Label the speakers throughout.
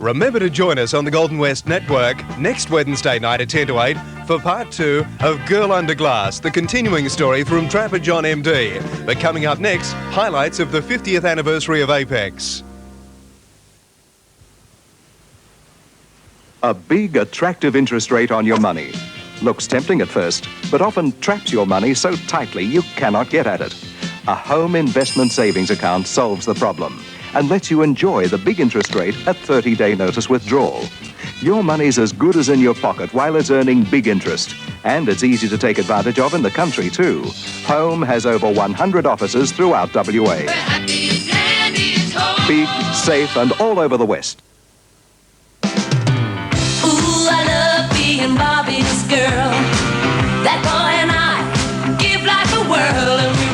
Speaker 1: Remember to join us on the Golden West Network next Wednesday night at 10 to 8 for part 2 of Girl Under Glass, the continuing story from Trapper John MD. But coming up next, highlights of the 50th anniversary of Apex.
Speaker 2: A big, attractive interest rate on your money. Looks tempting at first, but often traps your money so tightly you cannot get at it. A home investment savings account solves the problem and lets you enjoy the big interest rate at 30-day notice withdrawal. Your money's as good as in your pocket while it's earning big interest. And it's easy to take advantage of in the country too. Home has over 100 offices throughout WA. Big, safe and all over the West.
Speaker 3: Being Bobby's girl, that boy and I give life a whirl, and we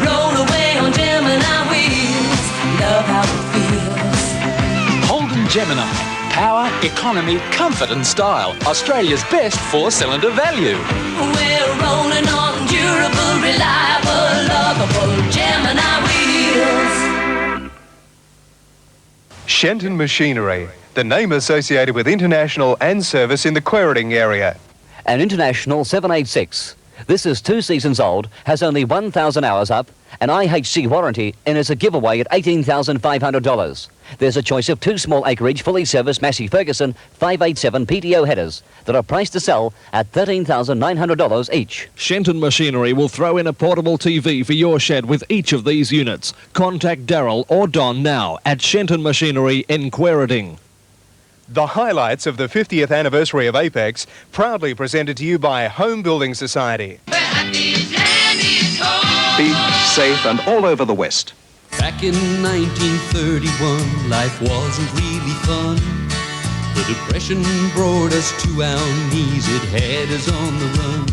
Speaker 3: roll away on Gemini wheels. Love how it feels.
Speaker 4: Holden Gemini, power, economy, comfort and style. Australia's best 4-cylinder value.
Speaker 3: We're rolling on durable, reliable, lovable Gemini wheels.
Speaker 1: Shenton Machinery, the name associated with international and service in the Queriting area.
Speaker 5: An International 786. This is 2 seasons old, has only 1,000 hours up, an IHC warranty, and is a giveaway at $18,500. There's a choice of 2 small acreage, fully serviced Massey Ferguson 587 PTO headers that are priced to sell at $13,900 each.
Speaker 6: Shenton Machinery will throw in a portable TV for your shed with each of these units. Contact Darryl or Don now at Shenton Machinery in Queriting.
Speaker 1: The highlights of the 50th anniversary of Apex, proudly presented to you by Home Building Society.
Speaker 2: Big, safe and all over the West.
Speaker 7: Back in 1931, life wasn't really fun. The Depression brought us to our knees, it had us on the run.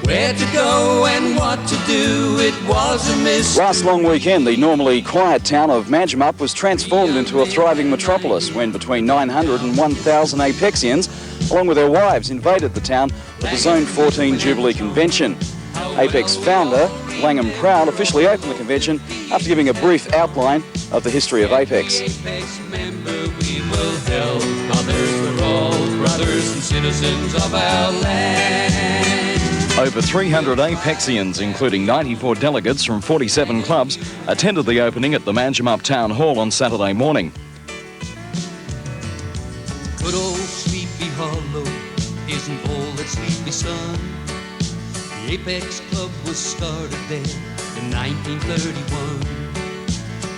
Speaker 7: Where to go and what to do, it was a mystery.
Speaker 8: Last long weekend, the normally quiet town of Manjimup was transformed into a thriving metropolis when between 900 and 1,000 Apexians, along with their wives, invaded the town for the Zone 14 Jubilee Convention. Apex founder, Langham Proud, officially opened the convention after giving a brief outline of the history of Apex.
Speaker 7: Apex member, we will help others. We're all brothers and citizens of our land.
Speaker 8: Over 300 Apexians, including 94 delegates from 47 clubs, attended the opening at the Manjimup Town Hall on Saturday morning.
Speaker 7: Good old Sleepy Hollow isn't all that sleepy sun. The Apex Club was started there in 1931.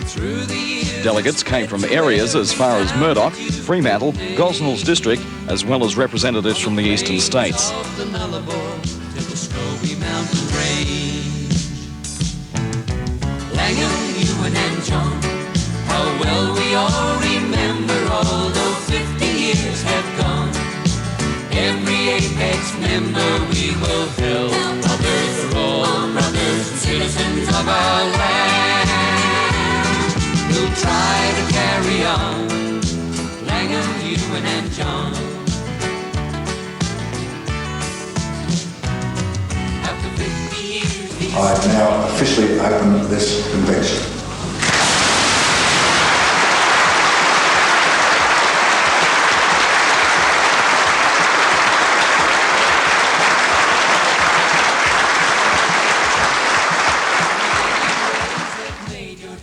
Speaker 7: Through the years,
Speaker 8: Delegates came from areas as far as Murdoch, Fremantle, Gosnells District, as well as representatives from the eastern states.
Speaker 7: Mountain range. Langham, Ewan and John, how well we all remember, although 50 years have gone. Every Apex member we will help others. We're all brothers and citizens of our land. We'll try to carry on. Langham, Ewan and John.
Speaker 9: I have now officially opened this convention.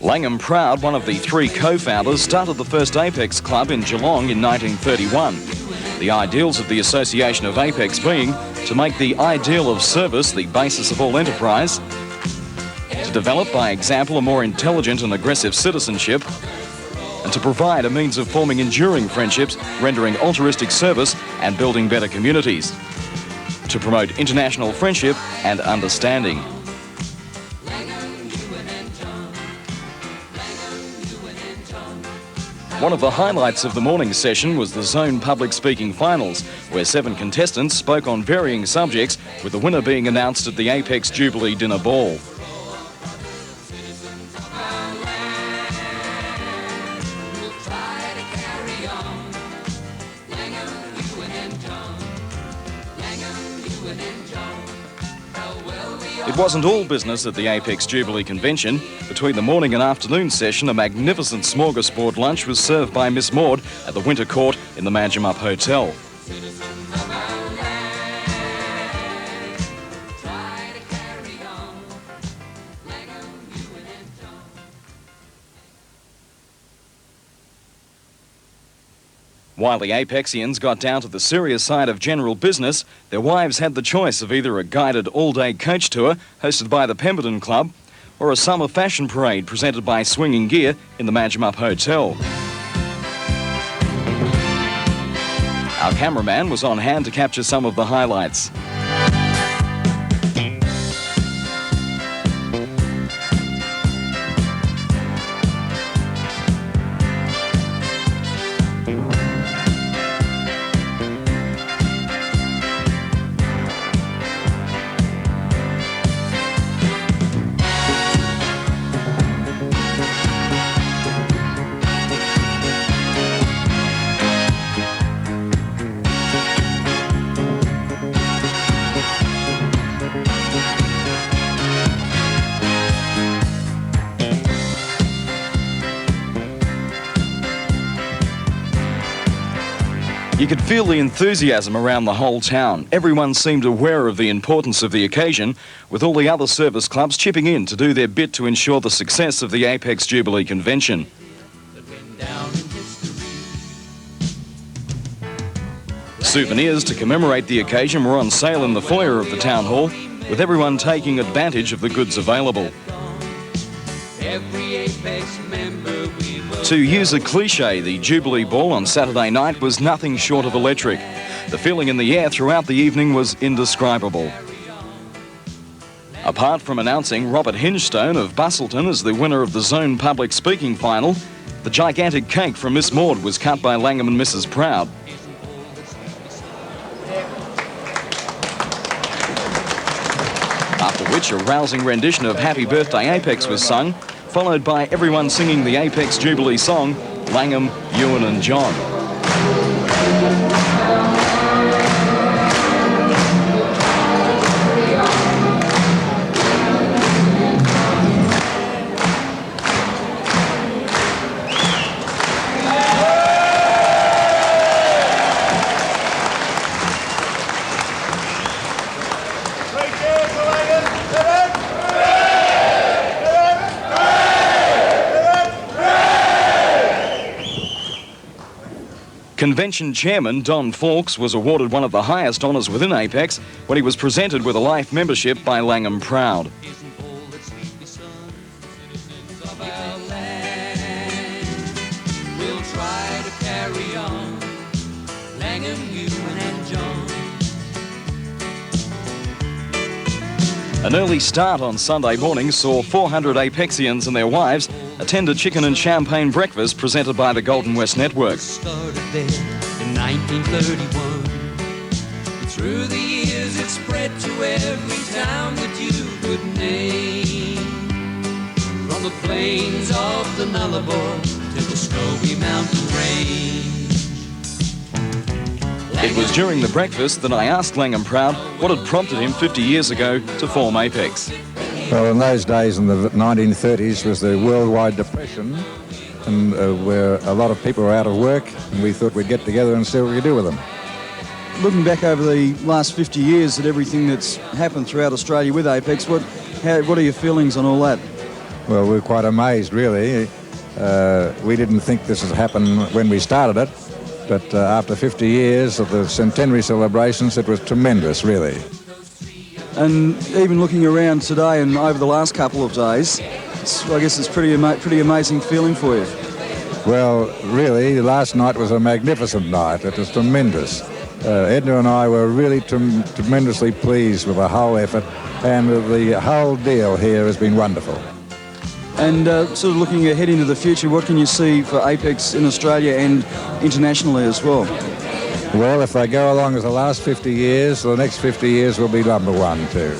Speaker 8: Langham Proud, one of the 3 co-founders, started the first Apex Club in Geelong in 1931. The ideals of the Association of Apex being to make the ideal of service the basis of all enterprise, to develop by example a more intelligent and aggressive citizenship, and to provide a means of forming enduring friendships, rendering altruistic service and building better communities, to promote international friendship and understanding. One of the highlights of the morning session was the Zone Public Speaking Finals, where 7 contestants spoke on varying subjects, with the winner being announced at the Apex Jubilee Dinner Ball. It wasn't all business at the Apex Jubilee Convention. Between the morning and afternoon session, a magnificent smorgasbord lunch was served by Miss Maud at the Winter Court in the Manjimup Hotel. While the Apexians got down to the serious side of general business, their wives had the choice of either a guided all-day coach tour hosted by the Pemberton Club or a summer fashion parade presented by Swinging Gear in the Manjimup Hotel. Our cameraman was on hand to capture some of the highlights. You could feel the enthusiasm around the whole town. Everyone seemed aware of the importance of the occasion, with all the other service clubs chipping in to do their bit to ensure the success of the Apex Jubilee Convention. Souvenirs to commemorate the occasion were on sale in the foyer of the town hall, with everyone taking advantage of the goods available. To use a cliche, the Jubilee Ball on Saturday night was nothing short of electric. The feeling in the air throughout the evening was indescribable. Apart from announcing Robert Hingstone of Bustleton as the winner of the Zone Public Speaking Final, the gigantic cake from Miss Maud was cut by Langham and Mrs. Proud. After which a rousing rendition of Happy Birthday Apex was sung, followed by everyone singing the Apex Jubilee song, Langham, Ewan and John. Convention Chairman Don Fawkes was awarded one of the highest honours within Apex when he was presented with a life membership by Langham Proud. An early start on Sunday morning saw 400 Apexians and their wives attend a chicken and champagne breakfast presented by the Golden West Network.
Speaker 7: Started there in 1931. Through the years it spread to every town that you could name. From the plains of the Nullarbor to the Scobie Mountain Range.
Speaker 8: It was during the breakfast that I asked Langham Proud what had prompted him 50 years ago to form Apex.
Speaker 9: Well, in those days, in the 1930s, was the worldwide depression, and where a lot of people were out of work, and we thought we'd get together and see what we could do with them.
Speaker 10: Looking back over the last 50 years at everything that's happened throughout Australia with Apex, what are your feelings on all that?
Speaker 9: Well, we're quite amazed, really. We didn't think this would happen when we started it, but after 50 years of the centenary celebrations, it was tremendous, really.
Speaker 10: And even looking around today and over the last couple of days, I guess it's pretty amazing feeling for you.
Speaker 9: Well, really, last night was a magnificent night. It was tremendous. Edna and I were really tremendously pleased with the whole effort, and the whole deal here has been wonderful.
Speaker 10: And sort of looking ahead into the future, what can you see for Apex in Australia and internationally as well?
Speaker 9: Well, if they go along as the last 50 years, the next 50 years will be #1 too.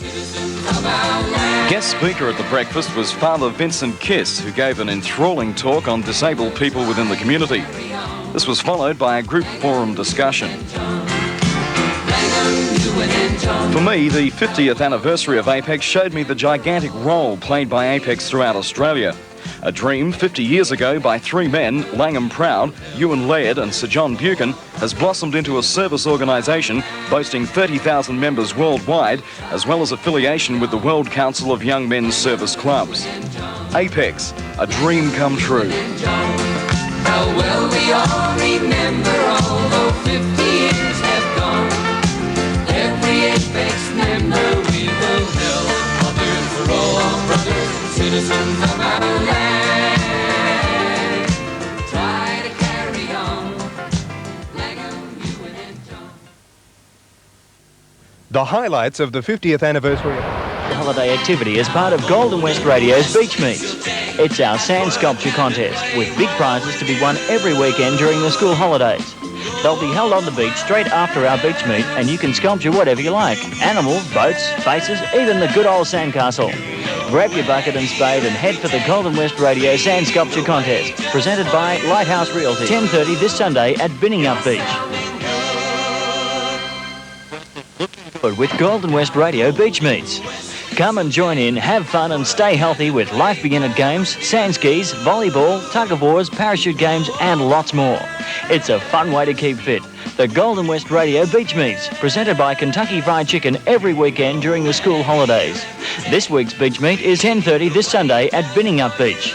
Speaker 8: Guest speaker at the breakfast was Father Vincent Kiss, who gave an enthralling talk on disabled people within the community. This was followed by a group forum discussion. For me, the 50th anniversary of Apex showed me the gigantic role played by Apex throughout Australia. A dream 50 years ago by three men, Langham Proud, Ewan Laird and Sir John Buchan, has blossomed into a service organisation boasting 30,000 members worldwide, as well as affiliation with the World Council of Young Men's Service Clubs. Apex, a dream come true.
Speaker 3: How well we all remember, although 50 years have gone. Every Apex member we will help. Brothers, we're all brothers, citizens of our land. Try to carry on. Langham, Ewan and John.
Speaker 1: The highlights of the 50th anniversary.
Speaker 11: Holiday activity as part of Golden West Radio's Beach Meet. It's our sand sculpture contest with big prizes to be won every weekend during the school holidays. They'll be held on the beach straight after our beach meet, and you can sculpture whatever you like. Animals, boats, faces, even the good old sandcastle. Grab your bucket and spade and head for the Golden West Radio Sand Sculpture Contest, presented by Lighthouse Realty, 10:30 this Sunday at Binningup Beach. With Golden West Radio Beach Meets. Come and join in, have fun and stay healthy with life beginner games, sand skis, volleyball, tug of wars, parachute games and lots more. It's a fun way to keep fit. The Golden West Radio Beach Meets, presented by Kentucky Fried Chicken every weekend during the school holidays. This week's beach meet is 10:30 this Sunday at Binningup Beach.